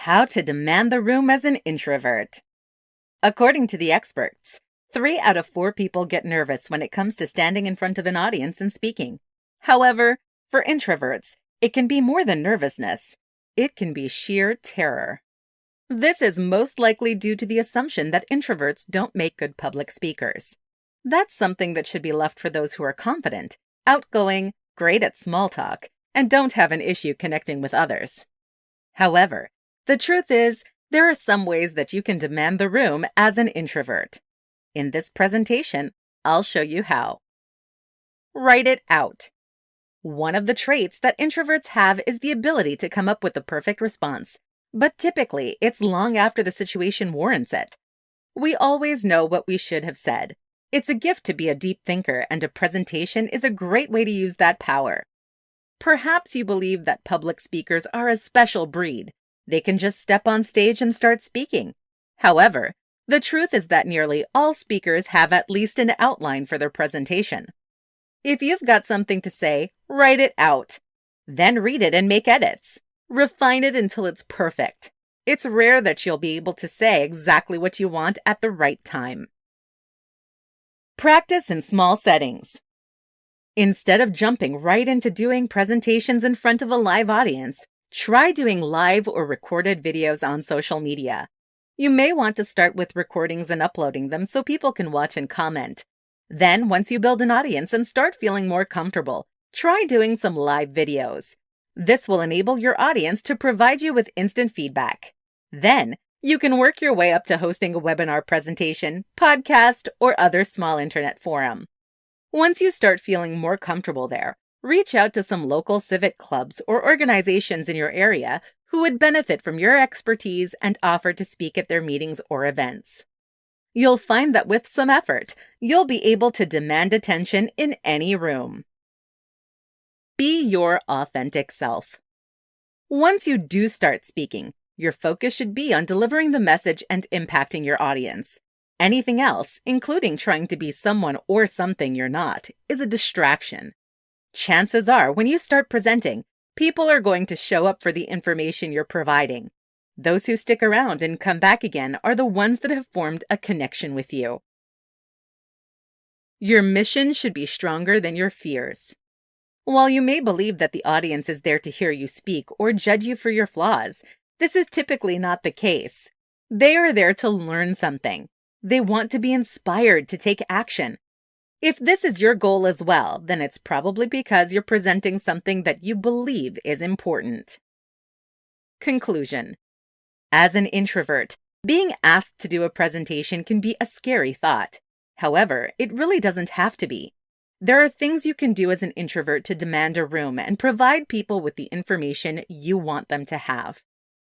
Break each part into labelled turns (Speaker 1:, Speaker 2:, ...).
Speaker 1: How to demand the room as an introvert. According to the experts, 3 out of 4 people get nervous when it comes to standing in front of an audience and speaking. However, for introverts, it can be more than nervousness. It can be sheer terror. This is most likely due to the assumption that introverts don't make good public speakers. That's something that should be left for those who are confident, outgoing, great at small talk, and don't have an issue connecting with others. However, the truth is, there are some ways that you can demand the room as an introvert. In this presentation, I'll show you how. Write it out. One of the traits that introverts have is the ability to come up with the perfect response, but typically it's long after the situation warrants it. We always know what we should have said. It's a gift to be a deep thinker, and a presentation is a great way to use that power. Perhaps you believe that public speakers are a special breed. They can just step on stage and start speaking. However, the truth is that nearly all speakers have at least an outline for their presentation. If you've got something to say, write it out. Then read it and make edits. Refine it until it's perfect. It's rare that you'll be able to say exactly what you want at the right time. Practice in small settings. Instead of jumping right into doing presentations in front of a live audience, try doing live or recorded videos on social media. You may want to start with recordings and uploading them so people can watch and comment. Then, once you build an audience and start feeling more comfortable, try doing some live videos. This will enable your audience to provide you with instant feedback. Then, you can work your way up to hosting a webinar presentation, podcast, or other small internet forum. Once you start feeling more comfortable there, reach out to some local civic clubs or organizations in your area who would benefit from your expertise and offer to speak at their meetings or events. You'll find that with some effort, you'll be able to demand attention in any room. Be your authentic self. Once you do start speaking, your focus should be on delivering the message and impacting your audience. Anything else, including trying to be someone or something you're not, is a distraction. Chances are, when you start presenting, people are going to show up for the information you're providing. Those who stick around and come back again are the ones that have formed a connection with you. Your mission should be stronger than your fears. While you may believe that the audience is there to hear you speak or judge you for your flaws, this is typically not the case. They are there to learn something. They want to be inspired to take action. If this is your goal as well, then it's probably because you're presenting something that you believe is important. Conclusion. As an introvert, being asked to do a presentation can be a scary thought. However, it really doesn't have to be. There are things you can do as an introvert to demand a room and provide people with the information you want them to have.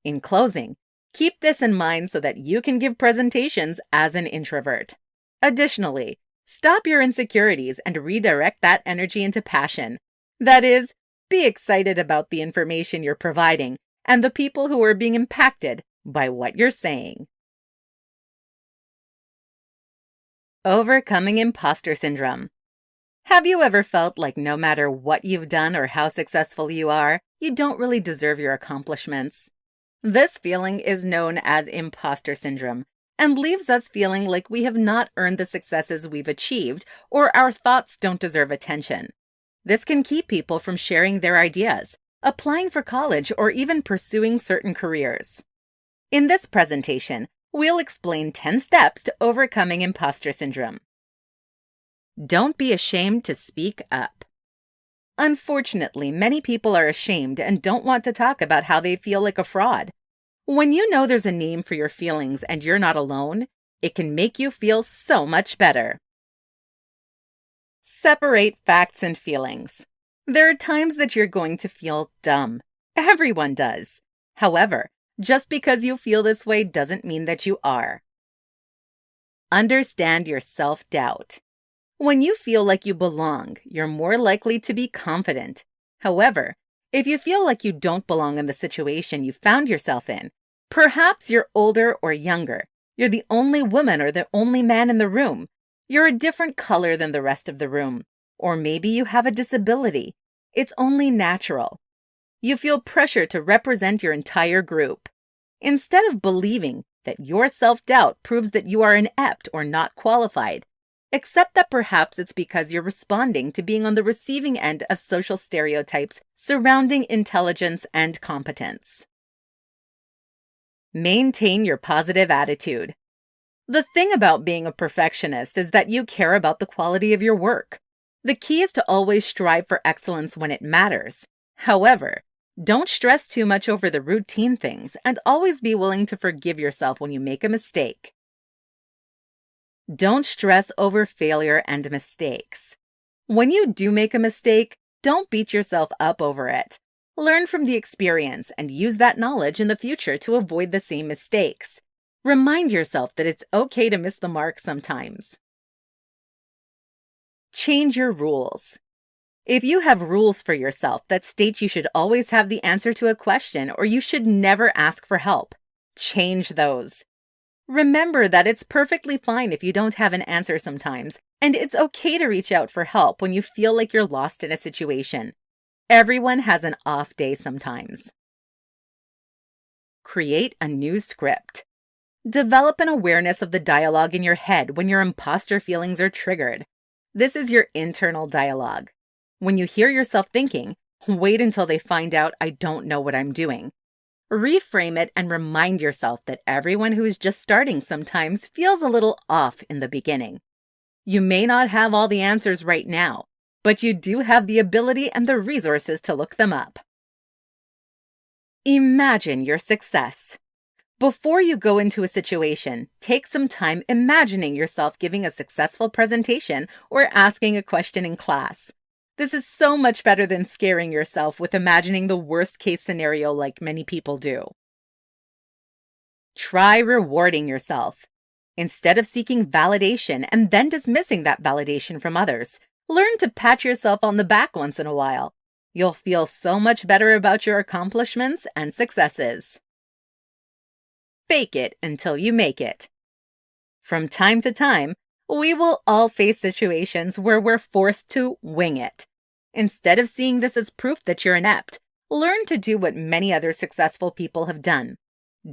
Speaker 1: In closing, keep this in mind so that you can give presentations as an introvert. Additionally, stop your insecurities and redirect that energy into passion. That is, be excited about the information you're providing and the people who are being impacted by what you're saying. Overcoming imposter syndrome. Have you ever felt like no matter what you've done or how successful you are, you don't really deserve your accomplishments? This feeling is known as imposter syndrome and leaves us feeling like we have not earned the successes we've achieved or our thoughts don't deserve attention. This can keep people from sharing their ideas, applying for college, or even pursuing certain careers. In this presentation, we'll explain 10 steps to overcoming imposter syndrome. Don't be ashamed to speak up. Unfortunately, many people are ashamed and don't want to talk about how they feel like a fraud. When you know there's a name for your feelings and you're not alone, it can make you feel so much better. Separate facts and feelings. There are times that you're going to feel dumb. Everyone does. However, just because you feel this way doesn't mean that you are. Understand your self-doubt. When you feel like you belong, you're more likely to be confident. However, if you feel like you don't belong in the situation you found yourself in, perhaps you're older or younger, you're the only woman or the only man in the room, you're a different color than the rest of the room, or maybe you have a disability, it's only natural. You feel pressure to represent your entire group. Instead of believing that your self-doubt proves that you are inept or not qualified, accept that perhaps it's because you're responding to being on the receiving end of social stereotypes surrounding intelligence and competence. Maintain your positive attitude. The thing about being a perfectionist is that you care about the quality of your work. The key is to always strive for excellence when it matters. However, don't stress too much over the routine things and always be willing to forgive yourself when you make a mistake. Don't stress over failure and mistakes. When you do make a mistake, don't beat yourself up over it. Learn from the experience and use that knowledge in the future to avoid the same mistakes. Remind yourself that it's okay to miss the mark sometimes. Change your rules. If you have rules for yourself that state you should always have the answer to a question or you should never ask for help, change those. Remember that it's perfectly fine if you don't have an answer sometimes, and it's okay to reach out for help when you feel like you're lost in a situation. Everyone has an off day sometimes. Create a new script. Develop an awareness of the dialogue in your head when your imposter feelings are triggered. This is your internal dialogue. When you hear yourself thinking, wait until they find out I don't know what I'm doing. Reframe it and remind yourself that everyone who is just starting sometimes feels a little off in the beginning. You may not have all the answers right now, but you do have the ability and the resources to look them up. Imagine your success. Before you go into a situation, take some time imagining yourself giving a successful presentation or asking a question in class. This is so much better than scaring yourself with imagining the worst-case scenario like many people do. Try rewarding yourself. Instead of seeking validation and then dismissing that validation from others, learn to pat yourself on the back once in a while. You'll feel so much better about your accomplishments and successes. Fake it until you make it. From time to time, we will all face situations where we're forced to wing it. Instead of seeing this as proof that you're inept, learn to do what many other successful people have done.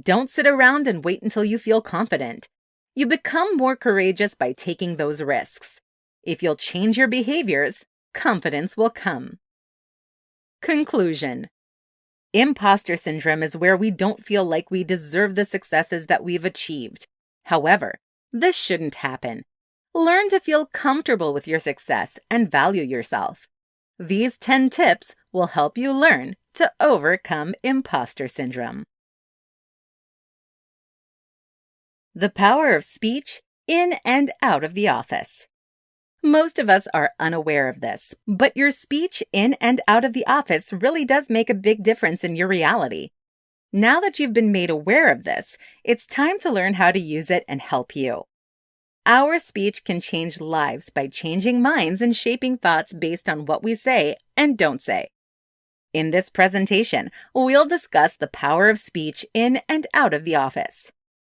Speaker 1: Don't sit around and wait until you feel confident. You become more courageous by taking those risks. If you'll change your behaviors, confidence will come. Conclusion. Imposter syndrome is where we don't feel like we deserve the successes that we've achieved. However, this shouldn't happen. Learn to feel comfortable with your success and value yourself. These 10 tips will help you learn to overcome imposter syndrome. The power of speech in and out of the office. Most of us are unaware of this, but your speech in and out of the office really does make a big difference in your reality. Now that you've been made aware of this, it's time to learn how to use it and help you. Our speech can change lives by changing minds and shaping thoughts based on what we say and don't say. In this presentation, we'll discuss the power of speech in and out of the office.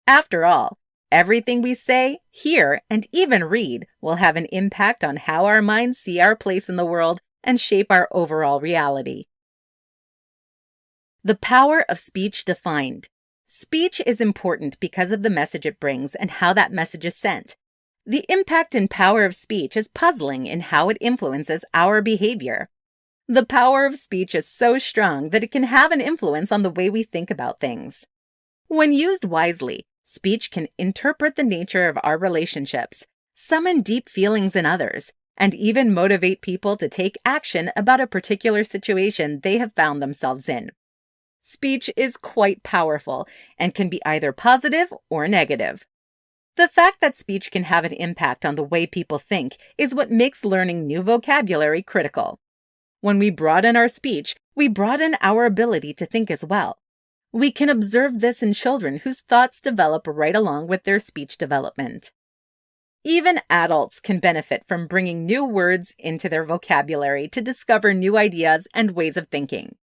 Speaker 1: After all, everything we say, hear, and even read will have an impact on how our minds see our place in the world and shape our overall reality. The power of speech defined. Speech is important because of the message it brings and how that message is sent. The impact and power of speech is puzzling in how it influences our behavior. The power of speech is so strong that it can have an influence on the way we think about things. When used wisely, speech can interpret the nature of our relationships, summon deep feelings in others, and even motivate people to take action about a particular situation they have found themselves in. Speech is quite powerful and can be either positive or negative. The fact that speech can have an impact on the way people think is what makes learning new vocabulary critical. When we broaden our speech, we broaden our ability to think as well. We can observe this in children whose thoughts develop right along with their speech development. Even adults can benefit from bringing new words into their vocabulary to discover new ideas and ways of thinking.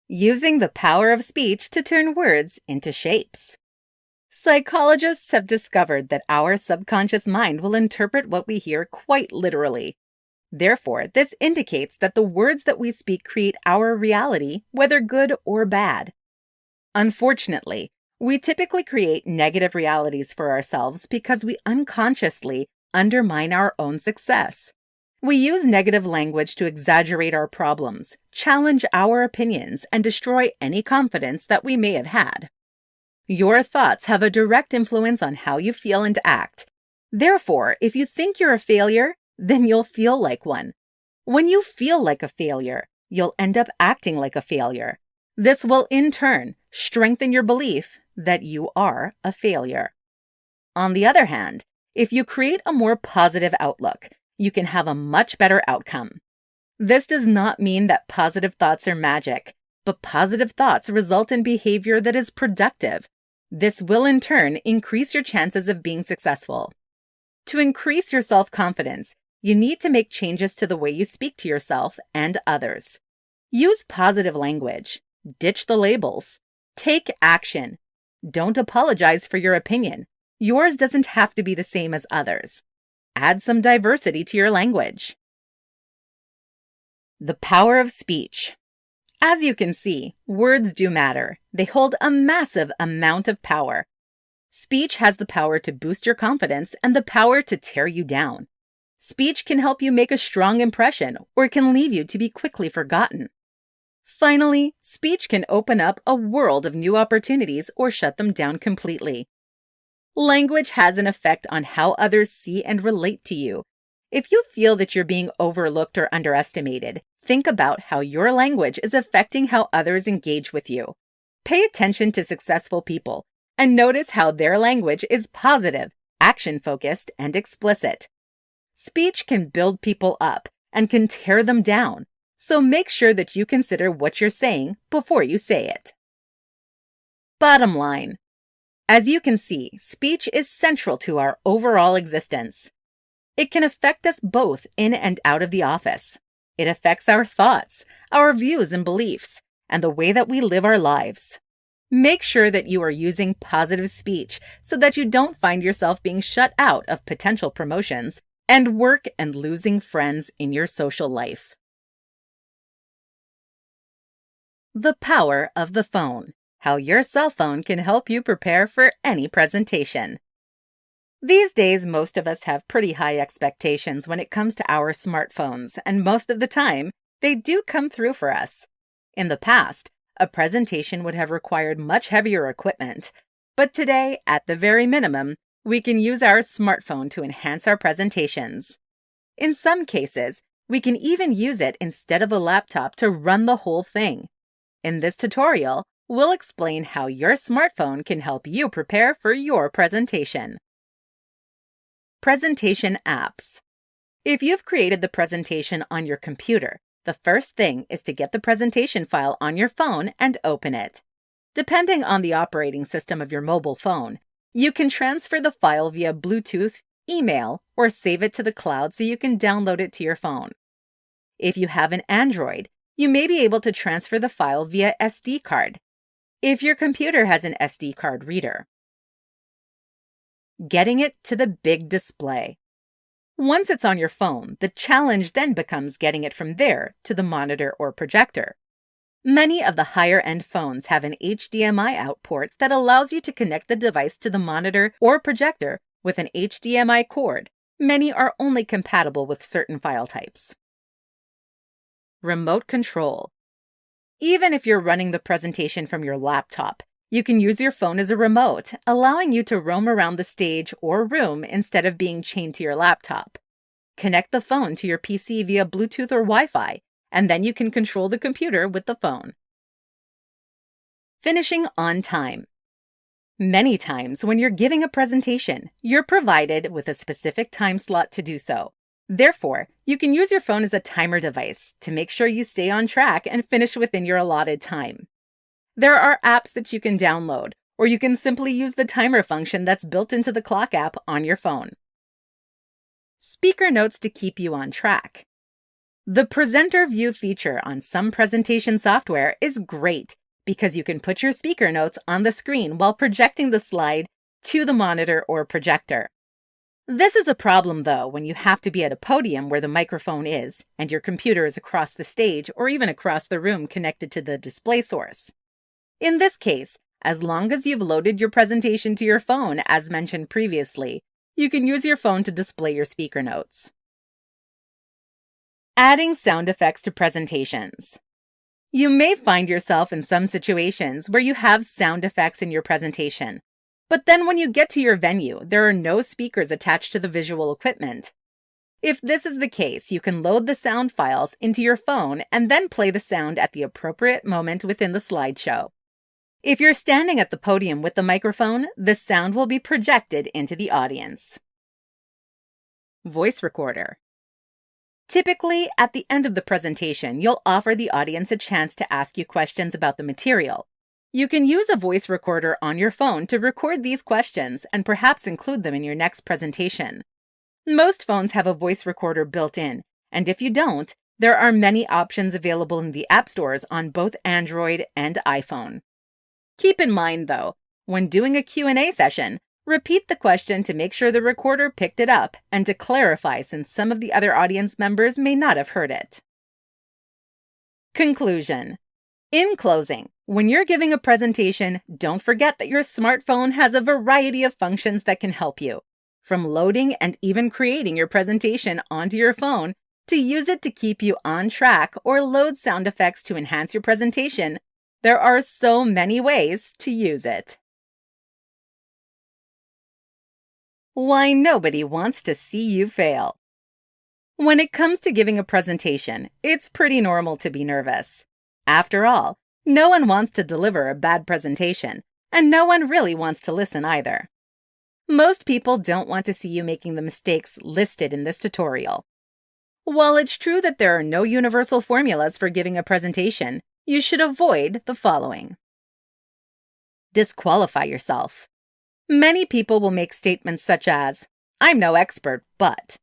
Speaker 1: Using the power of speech to turn words into shapes. Psychologists have discovered that our subconscious mind will interpret what we hear quite literally. Therefore, this indicates that the words that we speak create our reality, whether good or bad. Unfortunately, we typically create negative realities for ourselves because we unconsciously undermine our own success. We use negative language to exaggerate our problems, challenge our opinions, and destroy any confidence that we may have had. Your thoughts have a direct influence on how you feel and act. Therefore, if you think you're a failure, then you'll feel like one. When you feel like a failure, you'll end up acting like a failure. This will, in turn, strengthen your belief that you are a failure. On the other hand, if you create a more positive outlook, you can have a much better outcome. This does not mean that positive thoughts are magic, but positive thoughts result in behavior that is productive. This will, in turn, increase your chances of being successful. To increase your self-confidence, you need to make changes to the way you speak to yourself and others. Use positive language. Ditch the labels. Take action. Don't apologize for your opinion. Yours doesn't have to be the same as others. Add some diversity to your language. The power of speech. As you can see, words do matter. They hold a massive amount of power. Speech has the power to boost your confidence and the power to tear you down. Speech can help you make a strong impression or can leave you to be quickly forgotten. Finally, speech can open up a world of new opportunities or shut them down completely. Language has an effect on how others see and relate to you. If you feel that you're being overlooked or underestimated, think about how your language is affecting how others engage with you. Pay attention to successful people and notice how their language is positive, action-focused, and explicit. Speech can build people up and can tear them down, so make sure that you consider what you're saying before you say it. Bottom line. As you can see, speech is central to our overall existence. It can affect us both in and out of the office. It affects our thoughts, our views and beliefs, and the way that we live our lives. Make sure that you are using positive speech so that you don't find yourself being shut out of potential promotions and work and losing friends in your social life. The power of the phone. How your cell phone can help you prepare for any presentation. These days, most of us have pretty high expectations when it comes to our smartphones, and most of the time, they do come through for us. In the past, a presentation would have required much heavier equipment, but today, at the very minimum, we can use our smartphone to enhance our presentations. In some cases, we can even use it instead of a laptop to run the whole thing. In this tutorial, we'll explain how your smartphone can help you prepare for your presentation. Presentation apps. If you've created the presentation on your computer, the first thing is to get the presentation file on your phone and open it. Depending on the operating system of your mobile phone, you can transfer the file via Bluetooth, email, or save it to the cloud so you can download it to your phone. If you have an Android, you may be able to transfer the file via SD card. If your computer has an SD card reader. Getting it to the big display. Once it's on your phone, the challenge then becomes getting it from there to the monitor or projector. Many of the higher-end phones have an HDMI out port that allows you to connect the device to the monitor or projector with an HDMI cord. Many are only compatible with certain file types. Remote control. Even if you're running the presentation from your laptop, you can use your phone as a remote, allowing you to roam around the stage or room instead of being chained to your laptop. Connect the phone to your PC via Bluetooth or Wi-Fi, and then you can control the computer with the phone. Finishing on time. Many times when you're giving a presentation, you're provided with a specific time slot to do so. Therefore, you can use your phone as a timer device to make sure you stay on track and finish within your allotted time. There are apps that you can download, or you can simply use the timer function that's built into the clock app on your phone. Speaker notes to keep you on track. The presenter view feature on some presentation software is great because you can put your speaker notes on the screen while projecting the slide to the monitor or projector. This is a problem, though, when you have to be at a podium where the microphone is and your computer is across the stage or even across the room connected to the display source. In this case, as long as you've loaded your presentation to your phone, as mentioned previously, you can use your phone to display your speaker notes. Adding sound effects to presentations. You may find yourself in some situations where you have sound effects in your presentation, but then when you get to your venue, there are no speakers attached to the visual equipment. If this is the case, you can load the sound files into your phone and then play the sound at the appropriate moment within the slideshow. If you're standing at the podium with the microphone, the sound will be projected into the audience. Voice recorder. Typically, at the end of the presentation, you'll offer the audience a chance to ask you questions about the material. You can use a voice recorder on your phone to record these questions and perhaps include them in your next presentation. Most phones have a voice recorder built in, and if you don't, there are many options available in the app stores on both Android and iPhone. Keep in mind, though, when doing a Q&A session, repeat the question to make sure the recorder picked it up and to clarify since some of the other audience members may not have heard it. Conclusion. In closing, when you're giving a presentation, don't forget that your smartphone has a variety of functions that can help you. From loading and even creating your presentation onto your phone, to use it to keep you on track or load sound effects to enhance your presentation, there are so many ways to use it. Why nobody wants to see you fail. When it comes to giving a presentation, it's pretty normal to be nervous. After all, no one wants to deliver a bad presentation, and no one really wants to listen either. Most people don't want to see you making the mistakes listed in this tutorial. While it's true that there are no universal formulas for giving a presentation, you should avoid the following. Disqualify yourself. Many people will make statements such as, "I'm no expert, but,"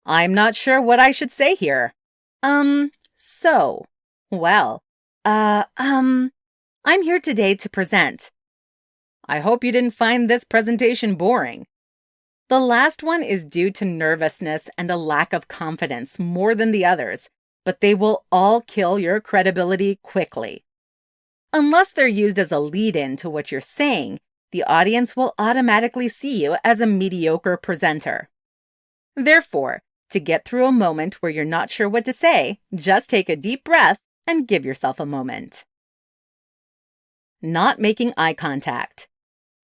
Speaker 1: "I'm not sure what I should say here," "so," "well," "I'm here today to present," "I hope you didn't find this presentation boring." The last one is due to nervousness and a lack of confidence more than the others, but they will all kill your credibility quickly. Unless they're used as a lead-in to what you're saying, the audience will automatically see you as a mediocre presenter. Therefore, to get through a moment where you're not sure what to say, just take a deep breath and give yourself a moment. Not making eye contact.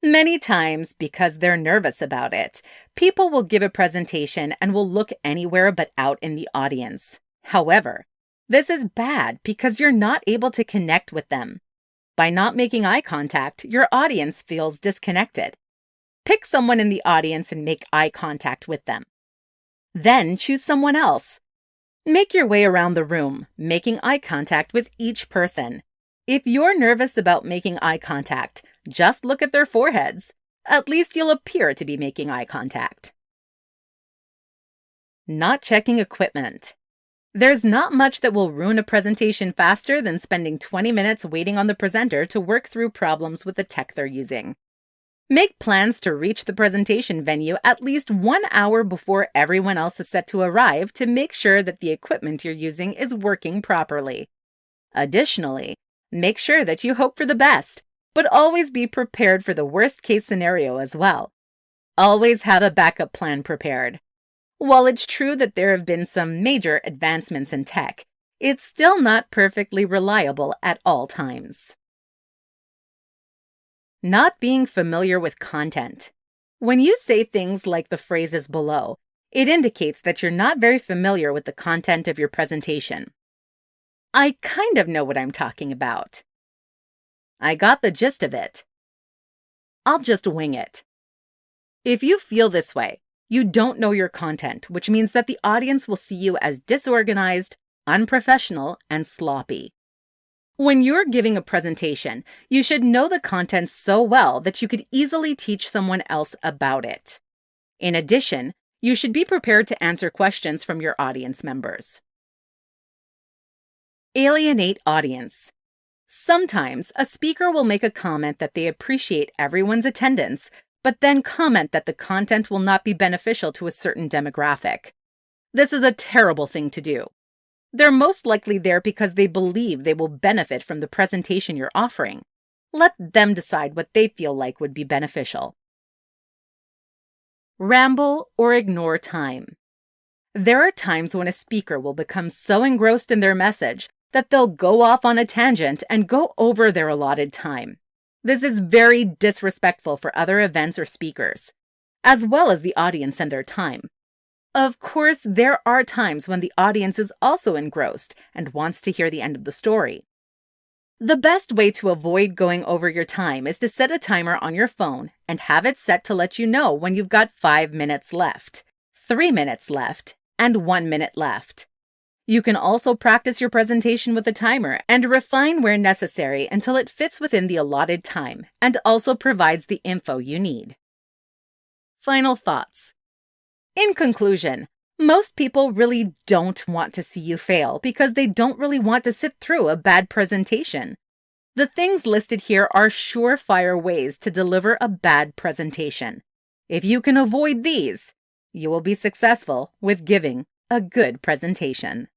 Speaker 1: Many times, because they're nervous about it, people will give a presentation and will look anywhere but out in the audience. However, this is bad because you're not able to connect with them. By not making eye contact, your audience feels disconnected. Pick someone in the audience and make eye contact with them. Then choose someone else. Make your way around the room, making eye contact with each person. If you're nervous about making eye contact, just look at their foreheads. At least you'll appear to be making eye contact. Not checking equipment. There's not much that will ruin a presentation faster than spending 20 minutes waiting on the presenter to work through problems with the tech they're using. Make plans to reach the presentation venue at least 1 hour before everyone else is set to arrive to make sure that the equipment you're using is working properly. Additionally, make sure that you hope for the best, but always be prepared for the worst-case scenario as well. Always have a backup plan prepared. While it's true that there have been some major advancements in tech, it's still not perfectly reliable at all times. Not being familiar with content. When you say things like the phrases below, it indicates that you're not very familiar with the content of your presentation. "I kind of know what I'm talking about." "I got the gist of it." "I'll just wing it." If you feel this way, you don't know your content, which means that the audience will see you as disorganized, unprofessional, and sloppy. When you're giving a presentation, you should know the content so well that you could easily teach someone else about it. In addition, you should be prepared to answer questions from your audience members. Alienate audience. Sometimes a speaker will make a comment that they appreciate everyone's attendance, but then comment that the content will not be beneficial to a certain demographic. This is a terrible thing to do. They're most likely there because they believe they will benefit from the presentation you're offering. Let them decide what they feel like would be beneficial. Ramble or ignore time. There are times when a speaker will become so engrossed in their message that they'll go off on a tangent and go over their allotted time. This is very disrespectful for other events or speakers, as well as the audience and their time. Of course, there are times when the audience is also engrossed and wants to hear the end of the story. The best way to avoid going over your time is to set a timer on your phone and have it set to let you know when you've got 5 minutes left, 3 minutes left, and 1 minute left. You can also practice your presentation with a timer and refine where necessary until it fits within the allotted time and also provides the info you need. Final thoughts. In conclusion, most people really don't want to see you fail because they don't really want to sit through a bad presentation. The things listed here are surefire ways to deliver a bad presentation. If you can avoid these, you will be successful with giving a good presentation.